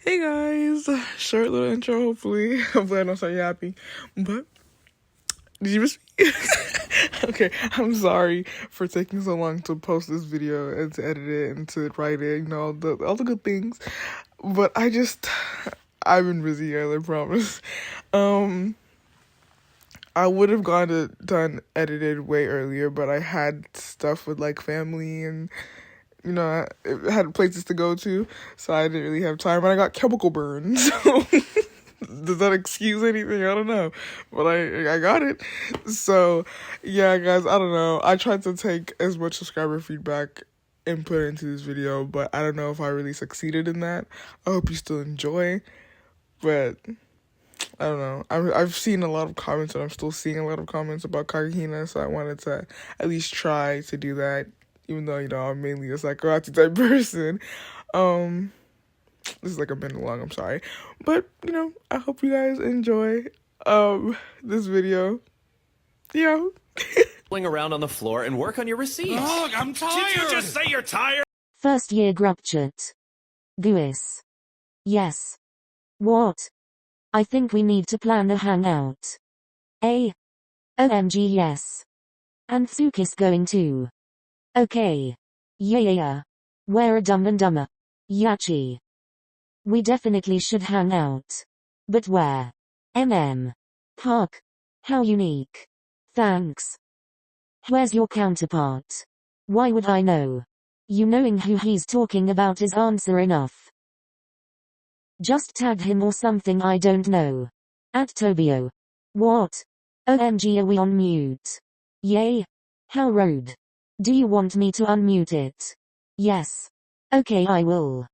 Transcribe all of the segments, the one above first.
Hey guys, short little intro. Hopefully I don't sound yappy. But did you miss me? Okay, I'm sorry for taking so long to post this video and to edit it and to write it. All the good things. But I've been busy. I promise. Um, I would have done edited way earlier, but I had stuff with like family and I had places to go to, so I didn't really have time. And I got chemical burns. So does that excuse anything? I don't know, but I got it. So yeah, guys, I don't know. I tried to take as much subscriber feedback and put it into this video, but I don't know if I really succeeded in that. I hope you still enjoy, but I don't know. I've seen a lot of comments, and I'm still seeing a lot of comments about Kagehina, so I wanted to at least try to do that, even though, I'm mainly a psychoactive type person. Um, this is like a minute long, I'm sorry. But, I hope you guys enjoy this video. Yeah. Around on the floor and work on your receipts. Look, I'm tired! Did you just say you're tired? First year Grupchut. Guis. Yes. What? I think we need to plan a hangout. OMG yes. And Tsukis going too. Okay. Yeah. We're a Dumb and Dumber. Yachi. We definitely should hang out. But where? Park. How unique. Thanks. Where's your counterpart? Why would I know? You knowing who he's talking about is answer enough. Just tag him or something, I don't know. @Tobio. What? OMG, are we on mute? Yay? How rude. Do you want me to unmute it? Yes. Okay, I will.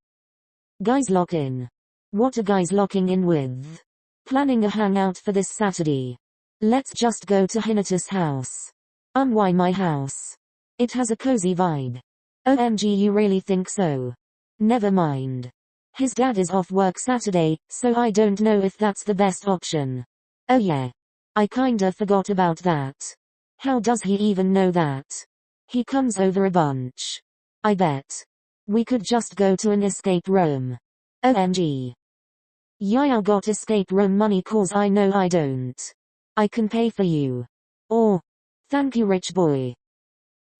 Guys, lock in. What are guys locking in with? Planning a hangout for this Saturday. Let's just go to Hinata's house. Why my house? It has a cozy vibe. OMG, you really think so? Never mind. His dad is off work Saturday, so I don't know if that's the best option. Oh yeah. I kinda forgot about that. How does he even know that? He comes over a bunch. I bet. We could just go to an escape room. OMG. Yeah, I got escape room money cause I know I don't. I can pay for you. Or, thank you rich boy.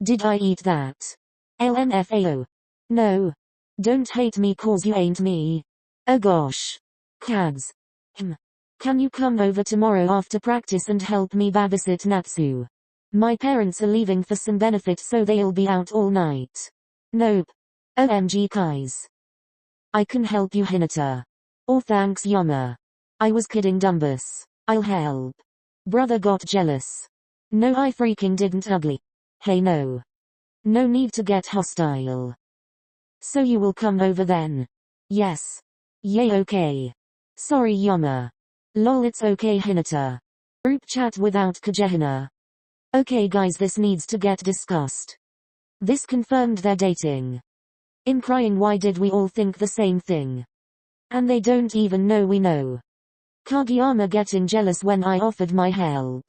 Did I eat that? LMFAO. No. Don't hate me cause you ain't me. Oh gosh. Kags. Can you come over tomorrow after practice and help me babysit Natsu? My parents are leaving for some benefit so they'll be out all night. Nope. OMG Kais. I can help you Hinata. Oh thanks Yama. I was kidding Dumbus. I'll help. Brother got jealous. No, I freaking didn't ugly. Hey no. No need to get hostile. So you will come over then? Yes. Yay, okay. Sorry Yama. Lol, it's okay Hinata. Group chat without Kagehina. Okay guys, this needs to get discussed. This confirmed they're dating. In crying, why did we all think the same thing? And they don't even know we know. Kageyama getting jealous when I offered my help.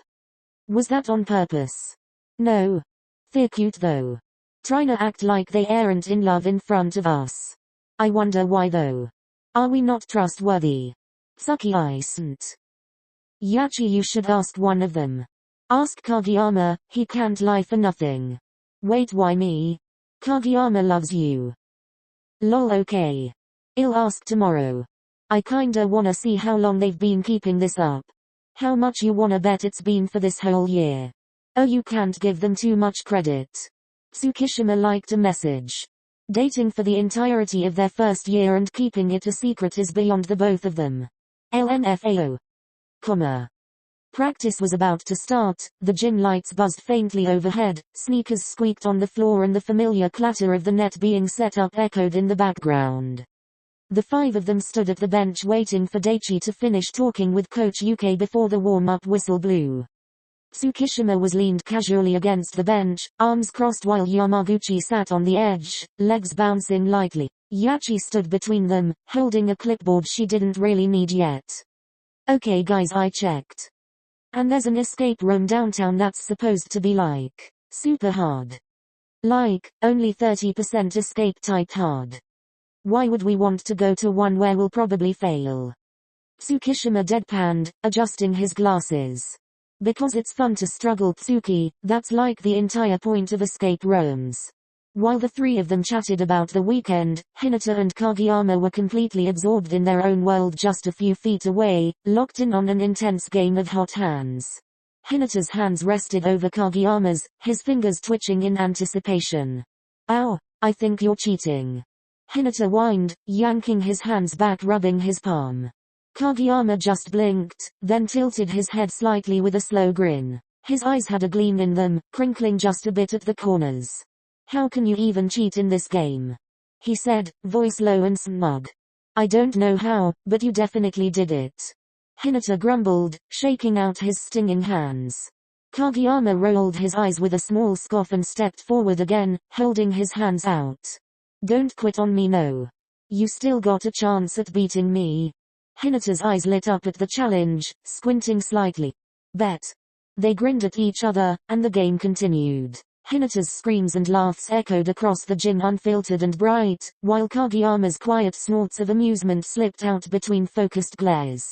Was that on purpose? No. They're cute though. Trying to act like they aren't in love in front of us. I wonder why though. Are we not trustworthy? Sucky isn't. Yachi, you should ask one of them. Ask Kageyama, he can't lie for nothing. Wait, why me? Kageyama loves you. Lol, okay. I'll ask tomorrow. I kinda wanna see how long they've been keeping this up. How much you wanna bet it's been for this whole year? Oh, you can't give them too much credit. Tsukishima liked a message. Dating for the entirety of their first year and keeping it a secret is beyond the both of them. LMFAO. Practice was about to start, the gym lights buzzed faintly overhead, sneakers squeaked on the floor and the familiar clatter of the net being set up echoed in the background. The five of them stood at the bench waiting for Daichi to finish talking with Coach UK before the warm-up whistle blew. Tsukishima was leaned casually against the bench, arms crossed while Yamaguchi sat on the edge, legs bouncing lightly. Yachi stood between them, holding a clipboard she didn't really need yet. Okay guys, I checked. And there's an escape room downtown that's supposed to be like, super hard. Like, only 30% escape type hard. Why would we want to go to one where we'll probably fail? Tsukishima deadpanned, adjusting his glasses. Because it's fun to struggle, Tsuki, that's like the entire point of escape rooms. While the three of them chatted about the weekend, Hinata and Kageyama were completely absorbed in their own world just a few feet away, locked in on an intense game of hot hands. Hinata's hands rested over Kageyama's, his fingers twitching in anticipation. Ow, I think you're cheating. Hinata whined, yanking his hands back, rubbing his palm. Kageyama just blinked, then tilted his head slightly with a slow grin. His eyes had a gleam in them, crinkling just a bit at the corners. How can you even cheat in this game? He said, voice low and smug. I don't know how, but you definitely did it. Hinata grumbled, shaking out his stinging hands. Kageyama rolled his eyes with a small scoff and stepped forward again, holding his hands out. Don't quit on me, no. You still got a chance at beating me. Hinata's eyes lit up at the challenge, squinting slightly. Bet. They grinned at each other, and the game continued. Hinata's screams and laughs echoed across the gym, unfiltered and bright, while Kageyama's quiet snorts of amusement slipped out between focused glares.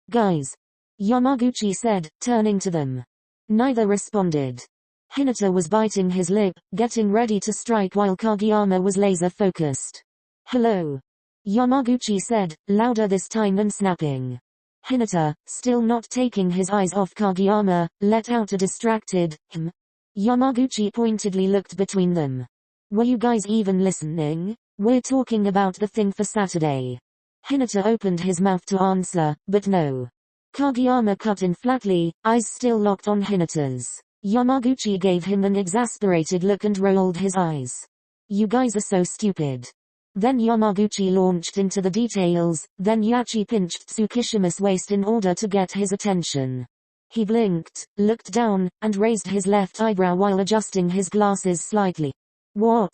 Guys. Yamaguchi said, turning to them. Neither responded. Hinata was biting his lip, getting ready to strike while Kageyama was laser-focused. Hello. Yamaguchi said, louder this time and snapping. Hinata, still not taking his eyes off Kageyama, let out a distracted, Yamaguchi pointedly looked between them. Were you guys even listening? We're talking about the thing for Saturday. Hinata opened his mouth to answer, but no. Kageyama cut in flatly, eyes still locked on Hinata's. Yamaguchi gave him an exasperated look and rolled his eyes. You guys are so stupid. Then Yamaguchi launched into the details, then Yachi pinched Tsukishima's waist in order to get his attention. He blinked, looked down, and raised his left eyebrow while adjusting his glasses slightly. What?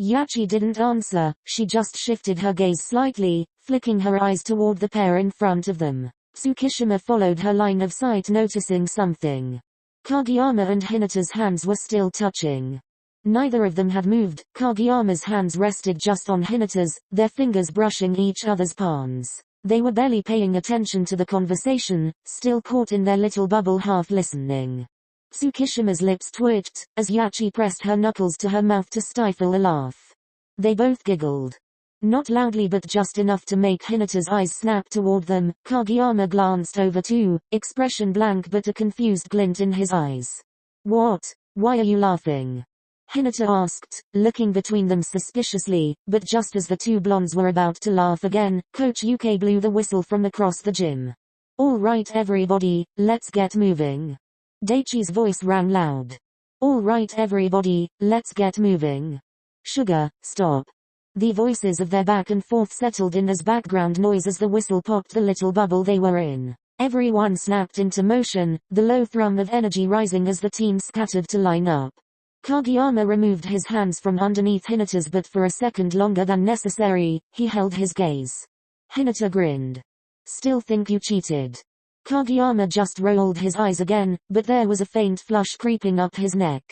Yachi didn't answer, she just shifted her gaze slightly, flicking her eyes toward the pair in front of them. Tsukishima followed her line of sight, noticing something. Kageyama and Hinata's hands were still touching. Neither of them had moved. Kageyama's hands rested just on Hinata's, their fingers brushing each other's palms. They were barely paying attention to the conversation, still caught in their little bubble, half listening. Tsukishima's lips twitched, as Yachi pressed her knuckles to her mouth to stifle a laugh. They both giggled. Not loudly, but just enough to make Hinata's eyes snap toward them. Kageyama glanced over too, expression blank but a confused glint in his eyes. What? Why are you laughing? Hinata asked, looking between them suspiciously, but just as the two blondes were about to laugh again, Coach UK blew the whistle from across the gym. All right everybody, let's get moving. Daichi's voice rang loud. All right everybody, let's get moving. Sugar, stop. The voices of their back and forth settled in as background noise as the whistle popped the little bubble they were in. Everyone snapped into motion, the low thrum of energy rising as the team scattered to line up. Kageyama removed his hands from underneath Hinata's, but for a second longer than necessary, he held his gaze. Hinata grinned. Still think you cheated? Kageyama just rolled his eyes again, but there was a faint flush creeping up his neck.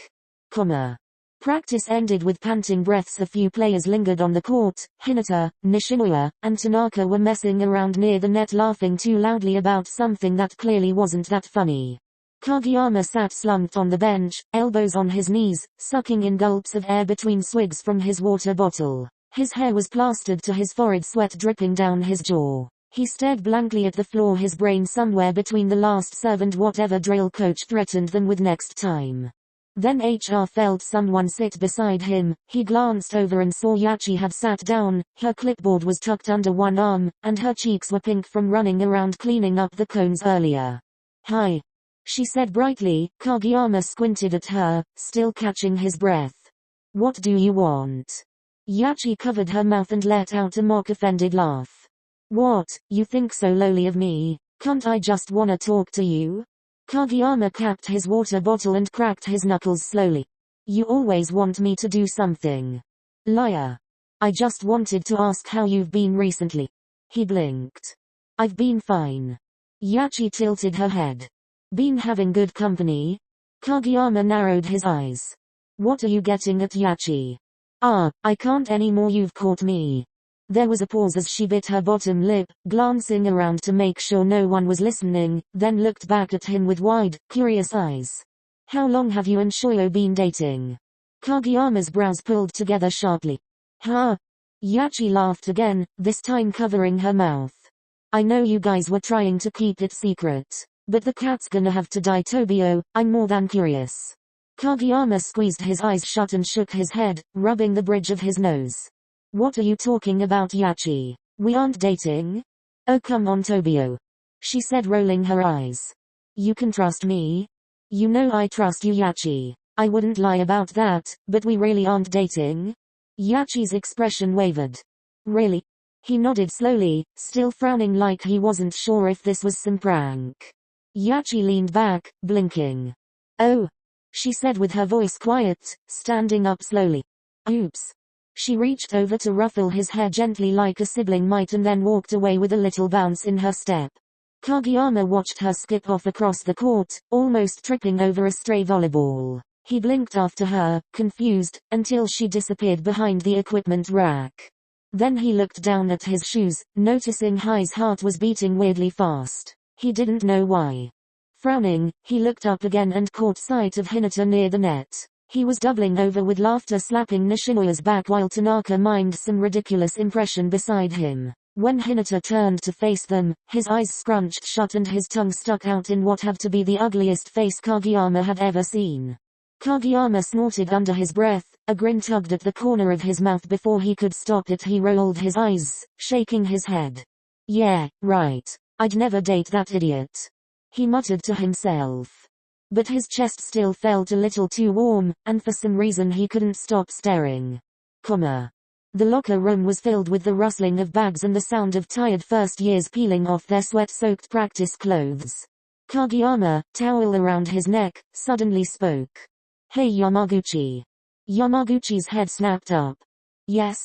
Practice ended with panting breaths. A few players lingered on the court. Hinata, Nishimura, and Tanaka were messing around near the net, laughing too loudly about something that clearly wasn't that funny. Kageyama sat slumped on the bench, elbows on his knees, sucking in gulps of air between swigs from his water bottle. His hair was plastered to his forehead, sweat dripping down his jaw. He stared blankly at the floor, his brain somewhere between the last serve and whatever drill coach threatened them with next time. Then HR felt someone sit beside him. He glanced over and saw Yachi had sat down. Her clipboard was tucked under one arm, and her cheeks were pink from running around cleaning up the cones earlier. Hi, she said brightly. Kageyama squinted at her, still catching his breath. What do you want? Yachi covered her mouth and let out a mock offended laugh. What, you think so lowly of me? Can't I just wanna talk to you? Kageyama capped his water bottle and cracked his knuckles slowly. You always want me to do something. Liar. I just wanted to ask how you've been recently. He blinked. I've been fine. Yachi tilted her head. Been having good company? Kageyama narrowed his eyes. What are you getting at, Yachi? I can't anymore, you've caught me. There was a pause as she bit her bottom lip, glancing around to make sure no one was listening, then looked back at him with wide, curious eyes. How long have you and Shoyo been dating? Kageyama's brows pulled together sharply. Huh? Yachi laughed again, this time covering her mouth. I know you guys were trying to keep it secret. But the cat's gonna have to die, Tobio, I'm more than curious. Kageyama squeezed his eyes shut and shook his head, rubbing the bridge of his nose. What are you talking about, Yachi? We aren't dating? Oh come on, Tobio. She said, rolling her eyes. You can trust me. You know I trust you, Yachi. I wouldn't lie about that, but we really aren't dating? Yachi's expression wavered. Really? He nodded slowly, still frowning like he wasn't sure if this was some prank. Yachi leaned back, blinking. Oh, she said with her voice quiet, standing up slowly. Oops. She reached over to ruffle his hair gently like a sibling might and then walked away with a little bounce in her step. Kageyama watched her skip off across the court, almost tripping over a stray volleyball. He blinked after her, confused, until she disappeared behind the equipment rack. Then he looked down at his shoes, noticing Hai's heart was beating weirdly fast. He didn't know why. Frowning, he looked up again and caught sight of Hinata near the net. He was doubling over with laughter, slapping Nishinoya's back while Tanaka mimed some ridiculous impression beside him. When Hinata turned to face them, his eyes scrunched shut and his tongue stuck out in what had to be the ugliest face Kageyama had ever seen. Kageyama snorted under his breath, a grin tugged at the corner of his mouth before he could stop it. He rolled his eyes, shaking his head. Yeah, right. I'd never date that idiot. He muttered to himself. But his chest still felt a little too warm, and for some reason he couldn't stop staring. The locker room was filled with the rustling of bags and the sound of tired first years peeling off their sweat-soaked practice clothes. Kageyama, towel around his neck, suddenly spoke. Hey Yamaguchi. Yamaguchi's head snapped up. Yes.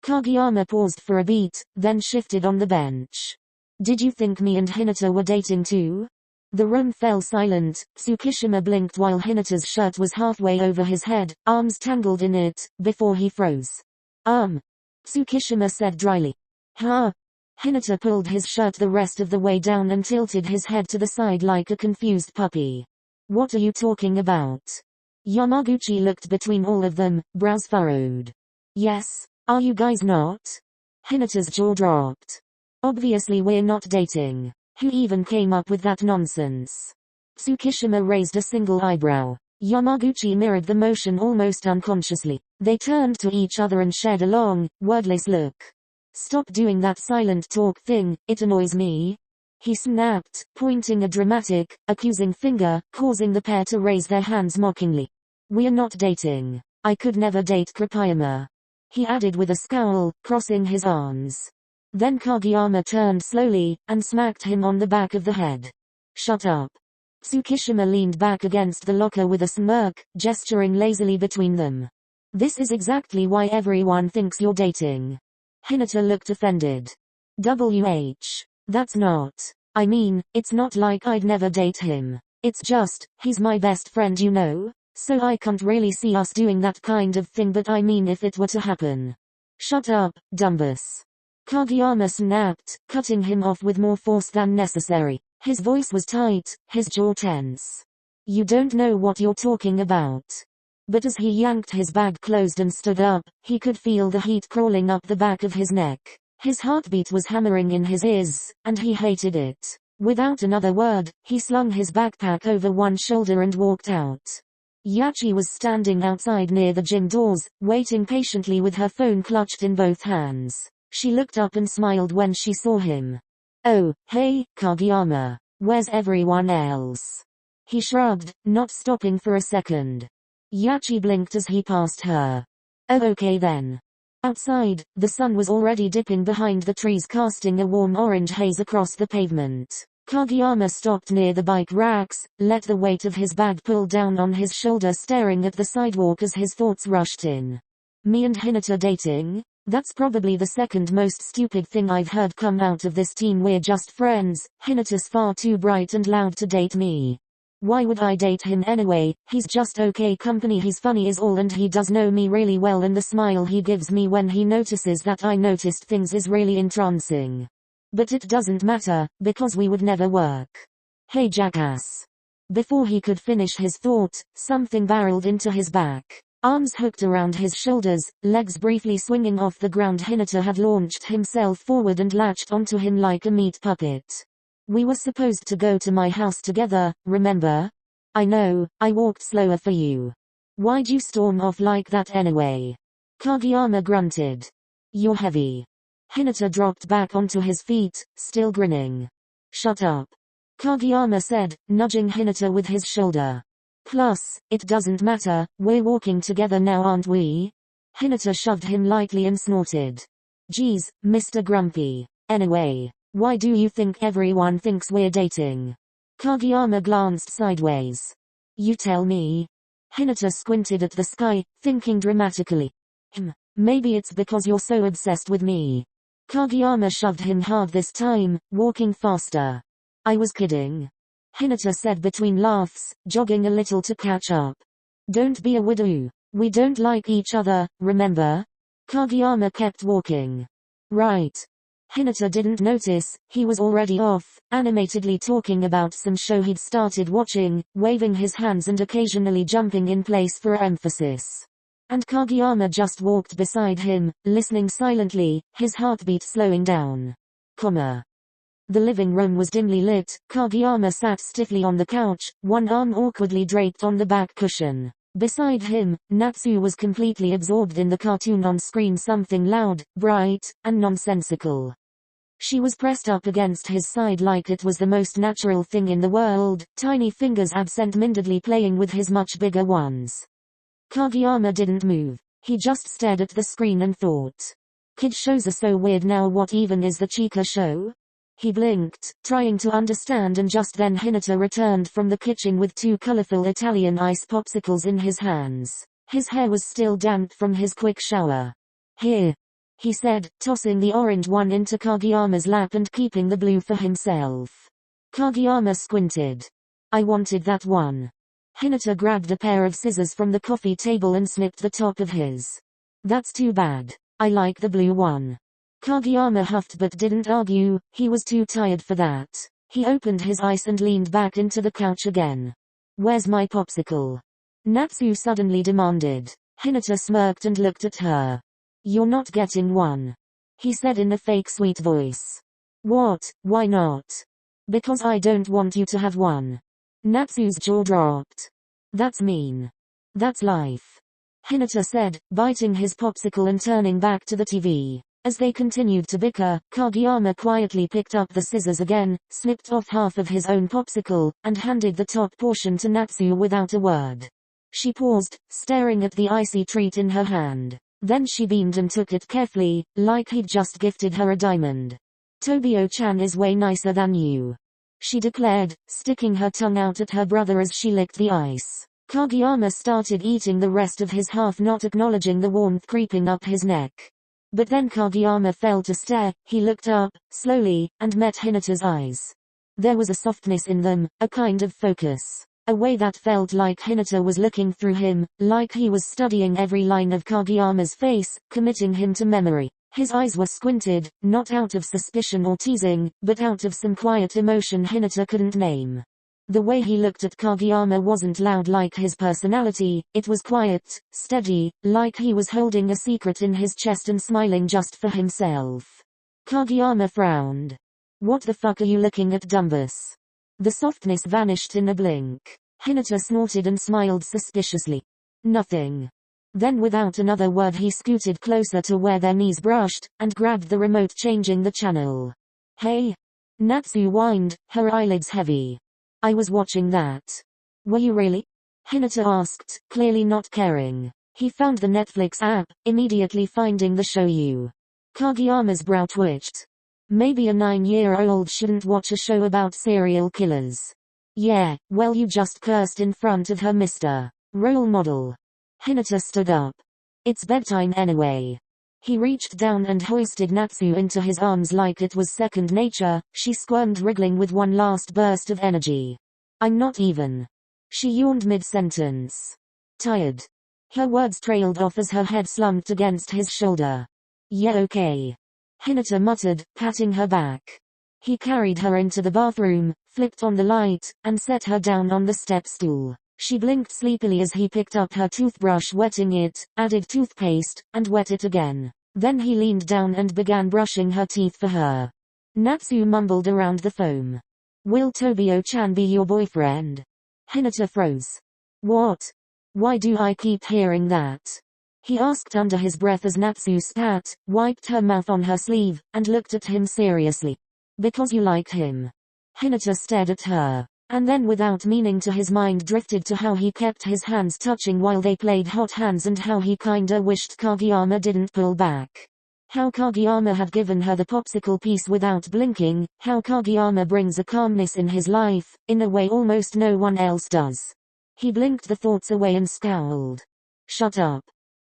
Kageyama paused for a beat, then shifted on the bench. Did you think me and Hinata were dating too? The room fell silent. Tsukishima blinked while Hinata's shirt was halfway over his head, arms tangled in it, before he froze. Tsukishima said dryly. Huh? Hinata pulled his shirt the rest of the way down and tilted his head to the side like a confused puppy. What are you talking about? Yamaguchi looked between all of them, brows furrowed. Yes, are you guys not? Hinata's jaw dropped. Obviously we're not dating. Who even came up with that nonsense? Tsukishima raised a single eyebrow. Yamaguchi mirrored the motion almost unconsciously. They turned to each other and shared a long, wordless look. Stop doing that silent talk thing, it annoys me. He snapped, pointing a dramatic, accusing finger, causing the pair to raise their hands mockingly. We're not dating. I could never date Kripayama. He added with a scowl, crossing his arms. Then Kageyama turned slowly, and smacked him on the back of the head. Shut up. Tsukishima leaned back against the locker with a smirk, gesturing lazily between them. This is exactly why everyone thinks you're dating. Hinata looked offended. That's not. I mean, it's not like I'd never date him. It's just, he's my best friend, you know? So I can't really see us doing that kind of thing, but I mean if it were to happen. Shut up, Dumbus. Kageyama snapped, cutting him off with more force than necessary. His voice was tight, his jaw tense. You don't know what you're talking about. But as he yanked his bag closed and stood up, he could feel the heat crawling up the back of his neck. His heartbeat was hammering in his ears, and he hated it. Without another word, he slung his backpack over one shoulder and walked out. Yachi was standing outside near the gym doors, waiting patiently with her phone clutched in both hands. She looked up and smiled when she saw him. Oh, hey, Kageyama. Where's everyone else? He shrugged, not stopping for a second. Yachi blinked as he passed her. Oh, okay then. Outside, the sun was already dipping behind the trees, casting a warm orange haze across the pavement. Kageyama stopped near the bike racks, let the weight of his bag pull down on his shoulder, staring at the sidewalk as his thoughts rushed in. Me and Hinata dating? That's probably the second most stupid thing I've heard come out of this team. We're just friends. Hinata's far too bright and loud to date me. Why would I date him anyway? He's just okay company, he's funny is all, and he does know me really well, and the smile he gives me when he notices that I noticed things is really entrancing. But it doesn't matter, because we would never work. Hey jackass. Before he could finish his thought, something barreled into his back. Arms hooked around his shoulders, legs briefly swinging off the ground, Hinata had launched himself forward and latched onto him like a meat puppet. We were supposed to go to my house together, remember? I know, I walked slower for you. Why'd you storm off like that anyway? Kageyama grunted. You're heavy. Hinata dropped back onto his feet, still grinning. Shut up. Kageyama said, nudging Hinata with his shoulder. Plus, it doesn't matter, we're walking together now aren't we? Hinata shoved him lightly and snorted. Geez, Mr. Grumpy. Anyway, why do you think everyone thinks we're dating? Kageyama glanced sideways. You tell me. Hinata squinted at the sky, thinking dramatically. Maybe it's because you're so obsessed with me. Kageyama shoved him hard this time, walking faster. I was kidding. Hinata said between laughs, jogging a little to catch up. Don't be a widow. We don't like each other, remember? Kageyama kept walking. Right. Hinata didn't notice, he was already off, animatedly talking about some show he'd started watching, waving his hands and occasionally jumping in place for emphasis. And Kageyama just walked beside him, listening silently, his heartbeat slowing down. The living room was dimly lit. Kageyama sat stiffly on the couch, one arm awkwardly draped on the back cushion. Beside him, Natsu was completely absorbed in the cartoon on screen, something loud, bright, and nonsensical. She was pressed up against his side like it was the most natural thing in the world, tiny fingers absent-mindedly playing with his much bigger ones. Kageyama didn't move. He just stared at the screen and thought. Kid shows are so weird now, what even is the Chica show? He blinked, trying to understand, and just then Hinata returned from the kitchen with two colorful Italian ice popsicles in his hands. His hair was still damp from his quick shower. Here, he said, tossing the orange one into Kageyama's lap and keeping the blue for himself. Kageyama squinted. I wanted that one. Hinata grabbed a pair of scissors from the coffee table and snipped the top of his. That's too bad. I like the blue one. Kageyama huffed but didn't argue, he was too tired for that. He opened his eyes and leaned back into the couch again. Where's my popsicle? Natsu suddenly demanded. Hinata smirked and looked at her. You're not getting one. He said in a fake sweet voice. What, why not? Because I don't want you to have one. Natsu's jaw dropped. That's mean. That's life. Hinata said, biting his popsicle and turning back to the TV. As they continued to bicker, Kageyama quietly picked up the scissors again, snipped off half of his own popsicle, and handed the top portion to Natsu without a word. She paused, staring at the icy treat in her hand. Then she beamed and took it carefully, like he'd just gifted her a diamond. Tobio-chan is way nicer than you, she declared, sticking her tongue out at her brother as she licked the ice. Kageyama started eating the rest of his half, not acknowledging the warmth creeping up his neck. But then Kageyama fell to stare. He looked up, slowly, and met Hinata's eyes. There was a softness in them, a kind of focus. A way that felt like Hinata was looking through him, like he was studying every line of Kageyama's face, committing him to memory. His eyes were squinted, not out of suspicion or teasing, but out of some quiet emotion Hinata couldn't name. The way he looked at Kageyama wasn't loud like his personality, it was quiet, steady, like he was holding a secret in his chest and smiling just for himself. Kageyama frowned. What the fuck are you looking at, Dumbus? The softness vanished in a blink. Hinata snorted and smiled suspiciously. Nothing. Then without another word he scooted closer to where their knees brushed, and grabbed the remote, changing the channel. Hey? Natsu whined, her eyelids heavy. I was watching that. Were you really? Hinata asked, clearly not caring. He found the Netflix app, immediately finding the show you. Kageyama's brow twitched. Maybe a 9-year-old shouldn't watch a show about serial killers. Yeah, well you just cursed in front of her, Mr. Role model. Hinata stood up. It's bedtime anyway. He reached down and hoisted Natsu into his arms like it was second nature. She squirmed, wriggling with one last burst of energy. I'm not even She yawned mid-sentence. Tired. Her words trailed off as her head slumped against his shoulder. Yeah, okay. Hinata muttered, patting her back. He carried her into the bathroom, flipped on the light, and set her down on the step stool. She blinked sleepily as he picked up her toothbrush, wetting it, added toothpaste, and wet it again. Then he leaned down and began brushing her teeth for her. Natsu mumbled around the foam. Will Tobio-chan be your boyfriend? Hinata froze. What? Why do I keep hearing that? He asked under his breath as Natsu spat, wiped her mouth on her sleeve, and looked at him seriously. Because you like him. Hinata stared at her, and then without meaning to his mind drifted to how he kept his hands touching while they played hot hands and how he kinda wished Kageyama didn't pull back. How Kageyama had given her the popsicle piece without blinking, how Kageyama brings a calmness in his life, in a way almost no one else does. He blinked the thoughts away and scowled. Shut up.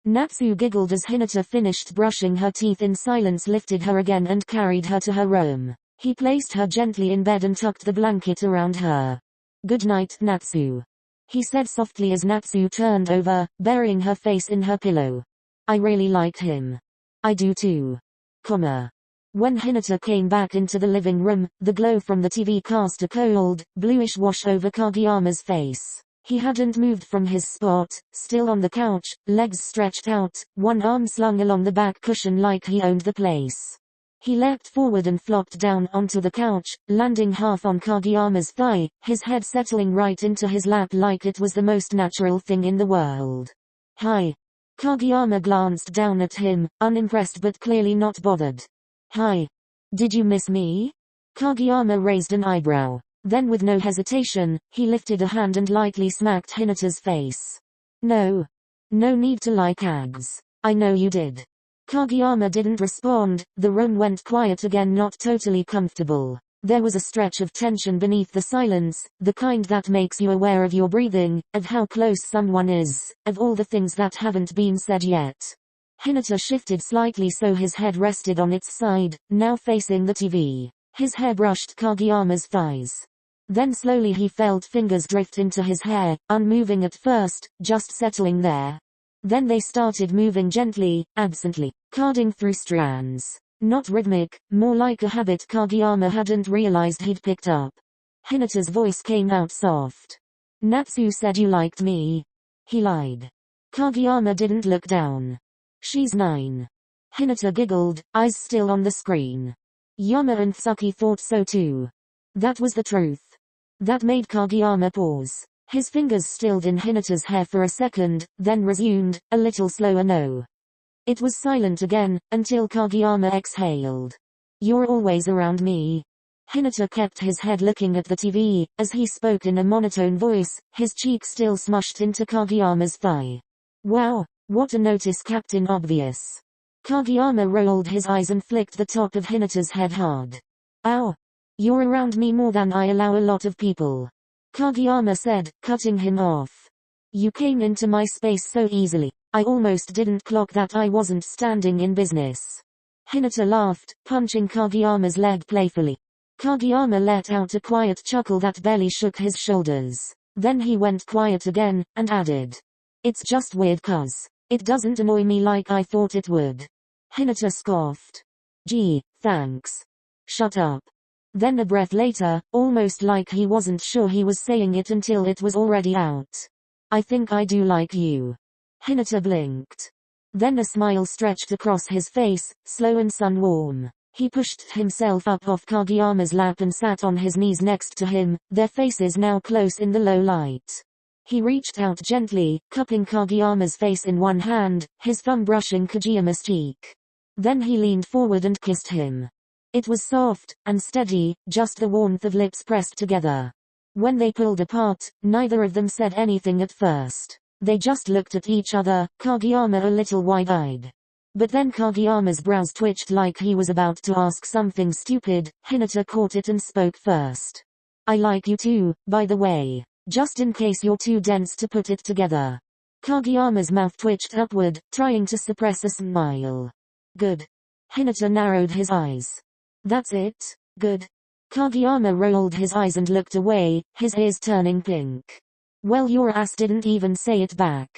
Natsu giggled as Hinata finished brushing her teeth in silence, lifted her again and carried her to her room. He placed her gently in bed and tucked the blanket around her. Good night, Natsu. He said softly as Natsu turned over, burying her face in her pillow. I really like him. I do too. When Hinata came back into the living room, the glow from the TV cast a cold, bluish wash over Kageyama's face. He hadn't moved from his spot, still on the couch, legs stretched out, one arm slung along the back cushion like he owned the place. He leapt forward and flopped down onto the couch, landing half on Kageyama's thigh, his head settling right into his lap like it was the most natural thing in the world. Hi. Kageyama glanced down at him, unimpressed but clearly not bothered. Hi. Did you miss me? Kageyama raised an eyebrow. Then with no hesitation, he lifted a hand and lightly smacked Hinata's face. No. No need to lie, Kags. I know you did. Kageyama didn't respond. The room went quiet again, not totally comfortable. There was a stretch of tension beneath the silence, the kind that makes you aware of your breathing, of how close someone is, of all the things that haven't been said yet. Hinata shifted slightly so his head rested on its side, now facing the TV. His hair brushed Kageyama's thighs. Then slowly he felt fingers drift into his hair, unmoving at first, just settling there. Then they started moving gently, absently, carding through strands. Not rhythmic, more like a habit Kageyama hadn't realized he'd picked up. Hinata's voice came out soft. Natsu said you liked me. He lied. Kageyama didn't look down. She's 9. Hinata giggled, eyes still on the screen. Yama and Tsuki thought so too. That was the truth. That made Kageyama pause. His fingers stilled in Hinata's hair for a second, then resumed, a little slower. No. It was silent again, until Kageyama exhaled. You're always around me. Hinata kept his head looking at the TV, as he spoke in a monotone voice, his cheek still smushed into Kageyama's thigh. Wow, what a notice, Captain Obvious. Kageyama rolled his eyes and flicked the top of Hinata's head hard. Ow. You're around me more than I allow a lot of people. Kageyama said, cutting him off. You came into my space so easily. I almost didn't clock that I wasn't standing in business. Hinata laughed, punching Kageyama's leg playfully. Kageyama let out a quiet chuckle that barely shook his shoulders. Then he went quiet again, and added. It's just weird cuz. It doesn't annoy me like I thought it would. Hinata scoffed. Gee, thanks. Shut up. Then a breath later, almost like he wasn't sure he was saying it until it was already out. I think I do like you. Hinata blinked. Then a smile stretched across his face, slow and sun-warm. He pushed himself up off Kageyama's lap and sat on his knees next to him, their faces now close in the low light. He reached out gently, cupping Kageyama's face in one hand, his thumb brushing Kageyama's cheek. Then he leaned forward and kissed him. It was soft, and steady, just the warmth of lips pressed together. When they pulled apart, neither of them said anything at first. They just looked at each other, Kageyama a little wide-eyed. But then Kageyama's brows twitched like he was about to ask something stupid. Hinata caught it and spoke first. I like you too, by the way. Just in case you're too dense to put it together. Kageyama's mouth twitched upward, trying to suppress a smile. Good. Hinata narrowed his eyes. That's it? Good. Kageyama rolled his eyes and looked away, his ears turning pink. Well, your ass didn't even say it back.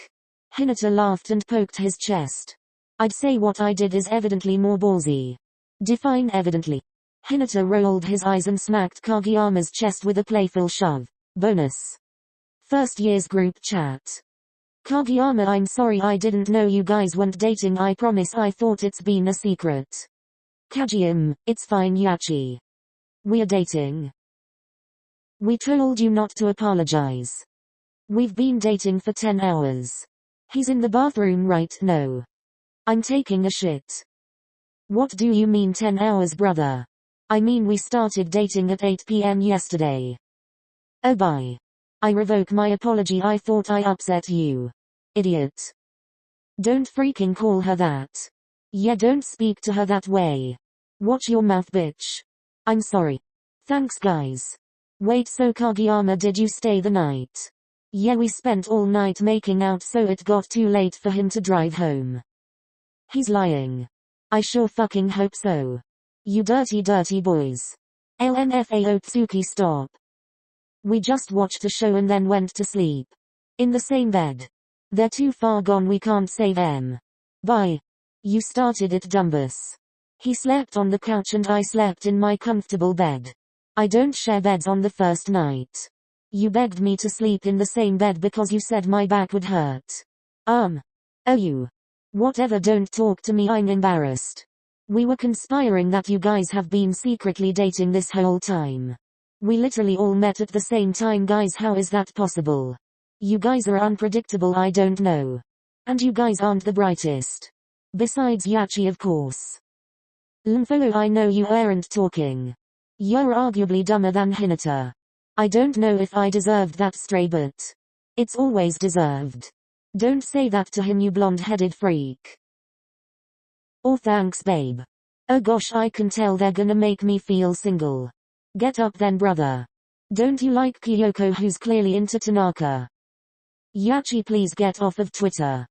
Hinata laughed and poked his chest. I'd say what I did is evidently more ballsy. Define evidently. Hinata rolled his eyes and smacked Kageyama's chest with a playful shove. Bonus. First year's group chat. Kageyama, I'm sorry I didn't know you guys weren't dating. I promise I thought it's been a secret. Kageyama, it's fine Yachi. We're dating. We told you not to apologize. We've been dating for 10 hours. He's in the bathroom right now. I'm taking a shit. What do you mean 10 hours, brother? I mean we started dating at 8 p.m. yesterday. Oh bye. I revoke my apology, I thought I upset you. Idiot. Don't freaking call her that. Yeah, don't speak to her that way. Watch your mouth, bitch. I'm sorry. Thanks guys. Wait, so Kageyama, did you stay the night? Yeah, we spent all night making out, so it got too late for him to drive home. He's lying. I sure fucking hope so. You dirty boys. LMFAO Tsuki, stop. We just watched a show and then went to sleep. In the same bed. They're too far gone, we can't save them. Bye. You started it, Dumbus. He slept on the couch and I slept in my comfortable bed. I don't share beds on the first night. You begged me to sleep in the same bed because you said my back would hurt. Oh you. Whatever, don't talk to me, I'm embarrassed. We were conspiring that you guys have been secretly dating this whole time. We literally all met at the same time, guys, how is that possible? You guys are unpredictable, I don't know. And you guys aren't the brightest. Besides Yachi, of course. Lunfolo, I know you aren't talking. You're arguably dumber than Hinata. I don't know if I deserved that stray, but it's always deserved. Don't say that to him, you blonde-headed freak. Oh thanks babe. Oh gosh, I can tell they're gonna make me feel single. Get up then, brother. Don't you like Kyoko, who's clearly into Tanaka? Yachi, please get off of Twitter.